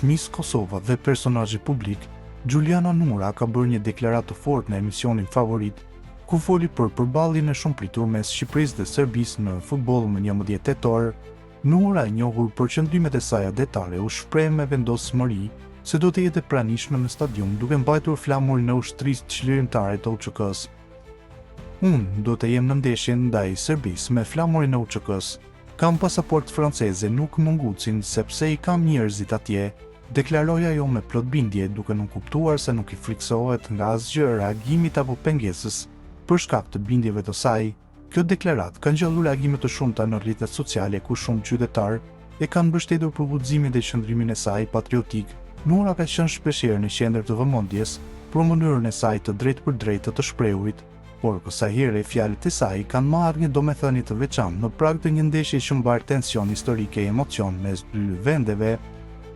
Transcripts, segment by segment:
Miss Kosova dhe personazhi publik, Gjuliana Nura ka bërë një deklaratë të fortë në emisionin Favorit, ku foli për përballjen e shumëpritur mes Shqipërisë dhe Serbisë në futboll më 11 tetor. Nura, e njohur për qëndrimet e saj adetare, u shpreh me vendosmëri se do të jetë e pranishme në stadium duke mbajtur flamurin e ushtrisë çlirimtare të UÇK-s. Unë do të jem në ndeshjen ndaj Serbisë me flamurin e UÇK-s. Kam pasaport franceze, nuk mungucin sepse i kam njerëzit atje, deklaroi ajo me plot bindje, duke nuk kuptuar se nuk i friksohet nga asgjë reagimit apo pengesës për shkak të bindjeve të saj. Kjo deklaratë ka ngjallur reagime të shumta në rrjetet sociale ku shumë qytetarë e kanë mbështetur për guximin dhe qëndrimin e saj patriotik. Nura ka qenë shpeshherë në qendër të vëmendjes për mënyrën e saj të drejtë për drejtë të shprehurit, por kësaj here fjalët e saj kanë marrë një domethënie të veçantë në prag të një ndeshje që mbar tension historike e emocion mes dy vendeve.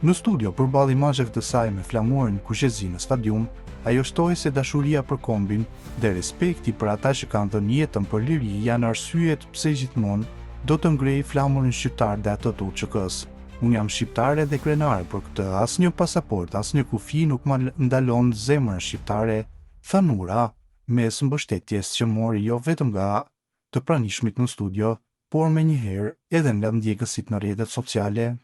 Në studio përballë imazheve të saj me flamurin kushezi në stadium, ajo shtoi se dashuria për kombin dhe respekti për ata që kanë dhënë jetën për liri janë arsyet pse gjithmonë do të ngrej flamurin shqiptar dhe atë të UÇK-s. Unë jam shqiptare dhe krenare për këtë, asnjë pasaport, asnjë kufi nuk ma ndalon zemrën shqiptare, tha Nura, mes mbështetjes që mori jo vetëm nga të pranishmit në studio, por me njëherë edhe nga ndjekësit në rrjetet sociale.